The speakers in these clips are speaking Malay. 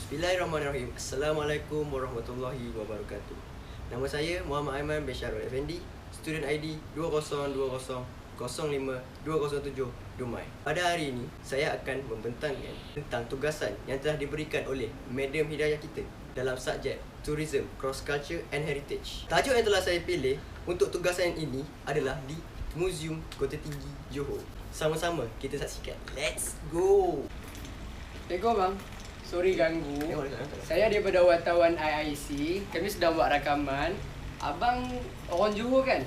Bismillahirrahmanirrahim. Assalamualaikum warahmatullahi wabarakatuh. Nama saya Muhammad Aiman bin Syarul Effendi, student ID 2020052007 Dumai. Pada hari ini, saya akan membentangkan tentang tugasan yang telah diberikan oleh Madam Hidayah kita dalam subjek Tourism, Cross Culture and Heritage. Tajuk yang telah saya pilih untuk tugasan ini adalah di Museum Kota Tinggi Johor. Sama-sama kita saksikan. Let's go! Assalamualaikum bang. Sorry ganggu. Saya daripada wartawan IIC. Kami sedang buat rakaman. Abang orang Johor kan?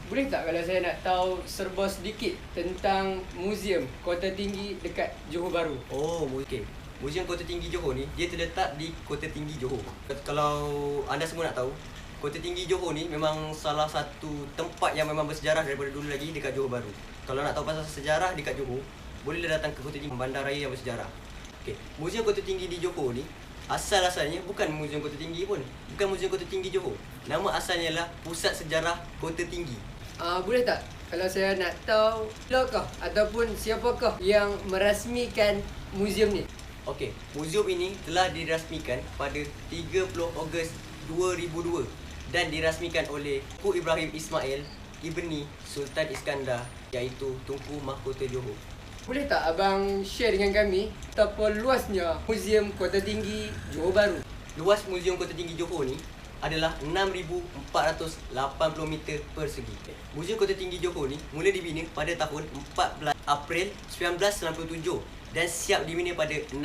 Boleh tak kalau saya nak tahu serba sedikit tentang Museum Kota Tinggi dekat Johor Bahru? Oh, okey. Museum Kota Tinggi Johor ni, dia terletak di Kota Tinggi Johor. Kalau anda semua nak tahu, Kota Tinggi Johor ni memang salah satu tempat yang memang bersejarah daripada dulu lagi dekat Johor Bahru. Kalau nak tahu pasal sejarah dekat Johor, bolehlah datang ke Kota Tinggi, bandaraya yang bersejarah. Okay. Museum Kota Tinggi di Johor ni asal-asalnya bukan Museum Kota Tinggi pun. Bukan Museum Kota Tinggi Johor. Nama asalnya ialah Pusat Sejarah Kota Tinggi. Boleh tak kalau saya nak tahu siapakah ataupun siapakah yang merasmikan museum ni? Okey, museum ini telah dirasmikan pada 30 Ogos 2002 dan dirasmikan oleh Tunku Ibrahim Ismail Ibni Sultan Iskandar, iaitu Tunku Mahkota Johor. Boleh tak abang share dengan kami betapa luasnya Museum Kota Tinggi Johor Bahru? Luas Museum Kota Tinggi Johor ni adalah 6,480 meter persegi. Museum Kota Tinggi Johor ni mula dibina pada tahun 14 April 1997 dan siap dibina pada 16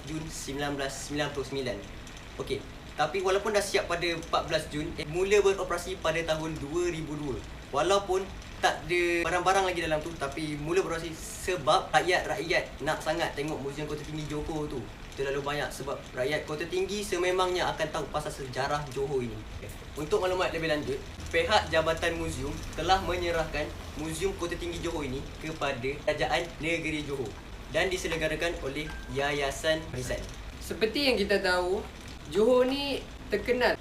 Jun 1999. Okey, tapi walaupun dah siap pada 14 Jun, mula beroperasi pada tahun 2002. Walaupun tak ada barang-barang lagi dalam tu, tapi mula beroperasi sebab rakyat nak sangat tengok Museum Kota Tinggi Johor tu. Terlalu banyak sebab rakyat Kota Tinggi sememangnya akan tahu pasal sejarah Johor ini. Untuk maklumat lebih lanjut, pihak Jabatan Museum telah menyerahkan Museum Kota Tinggi Johor ini kepada Kerajaan Negeri Johor dan diselenggarakan oleh Yayasan Rizal. Seperti yang kita tahu, Johor ni terkenal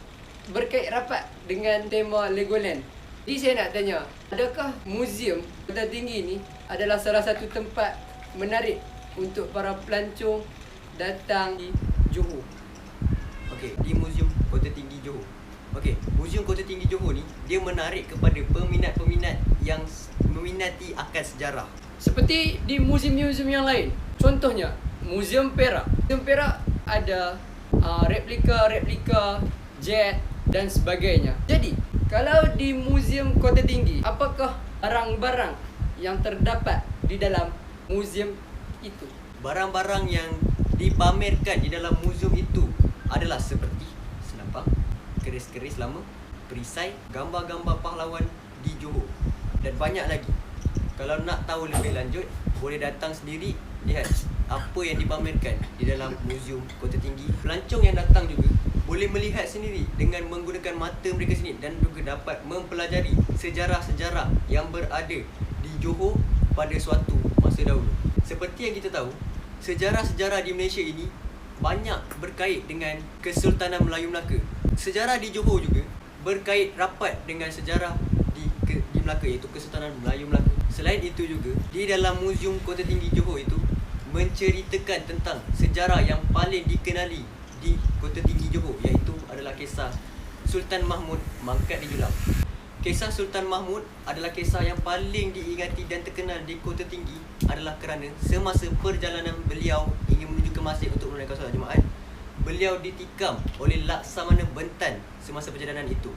berkait rapat dengan tema Legoland. Jadi saya nak tanya, adakah Museum Kota Tinggi ni adalah salah satu tempat menarik untuk para pelancong datang di Johor? Okey, di Museum Kota Tinggi Johor. Okey, Museum Kota Tinggi Johor ni dia menarik kepada peminat-peminat yang meminati akan sejarah. Seperti di museum-museum yang lain. Contohnya, Museum Perak. Museum Perak ada replika jet dan sebagainya. Jadi, kalau di Museum Kota Tinggi, apakah barang-barang yang terdapat di dalam museum itu? Barang-barang yang dipamerkan di dalam museum itu adalah seperti senapang, keris-keris lama, perisai, gambar-gambar pahlawan di Johor dan banyak lagi. Kalau nak tahu lebih lanjut, boleh datang sendiri lihat apa yang dipamerkan di dalam Museum Kota Tinggi. Pelancong yang datang juga boleh melihat sendiri dengan menggunakan mata mereka sendiri dan juga dapat mempelajari sejarah-sejarah yang berada di Johor pada suatu masa dahulu. Seperti yang kita tahu, sejarah-sejarah di Malaysia ini banyak berkait dengan Kesultanan Melayu Melaka. Sejarah di Johor juga berkait rapat dengan sejarah di Melaka, iaitu Kesultanan Melayu Melaka. Selain itu juga, di dalam Museum Kota Tinggi Johor itu menceritakan tentang sejarah yang paling dikenali di Kota Tinggi Johor, iaitu adalah kisah Sultan Mahmud mangkat di Julang. Kisah Sultan Mahmud adalah kisah yang paling diingati dan terkenal di Kota Tinggi adalah kerana semasa perjalanan beliau ingin menuju ke masjid untuk menunaikan solat Jumaat, beliau ditikam oleh Laksamana Bentan semasa perjalanan itu.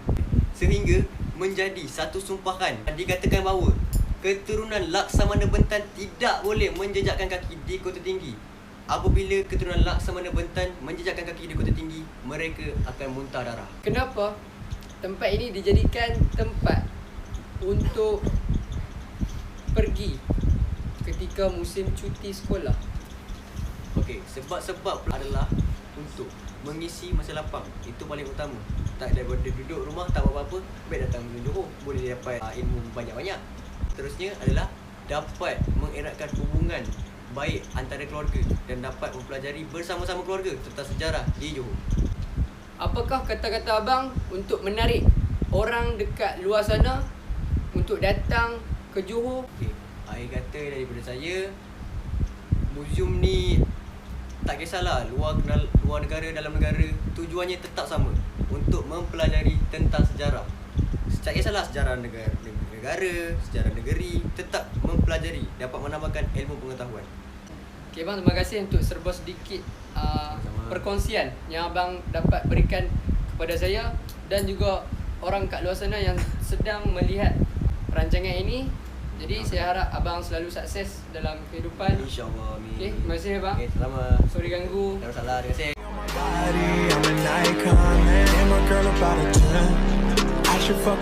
Sehingga menjadi satu sumpahan dan dikatakan bahawa keturunan Laksamana Bentan tidak boleh menjejakkan kaki di Kota Tinggi. Apabila keturunan Laksamana Bentan menjejakkan kaki di Kota Tinggi, mereka akan muntah darah. Kenapa tempat ini dijadikan tempat untuk pergi ketika musim cuti sekolah? Okey, sebab-sebab adalah untuk mengisi masa lapang. Itu paling utama. Tak daripada duduk rumah tak buat apa-apa, baik datang ke Johor, boleh dapat ilmu banyak-banyak. Terusnya adalah dapat mengeratkan hubungan baik antara keluarga dan dapat mempelajari bersama-sama keluarga tentang sejarah di Johor. Apakah kata-kata abang untuk menarik orang dekat luar sana untuk datang ke Johor? Okey, akhir kata daripada saya, museum ni tak kisahlah luar negara, dalam negara, tujuannya tetap sama, untuk mempelajari tentang sejarah. Tak kisahlah sejarah negara, sejarah negeri, tetap mempelajari, dapat menambahkan ilmu pengetahuan. Okay bang, terima kasih untuk serba sedikit perkongsian yang abang dapat berikan kepada saya dan juga orang kat luar sana yang sedang melihat rancangan ini. Jadi saya harap abang selalu sukses dalam kehidupan. InsyaAllah, amin. Okay, terima kasih bang. Okay, sama. Sorry ganggu. Tak ada masalah, terima kasih. I'm an icon, man. I'm a girl about a 10. I should fuck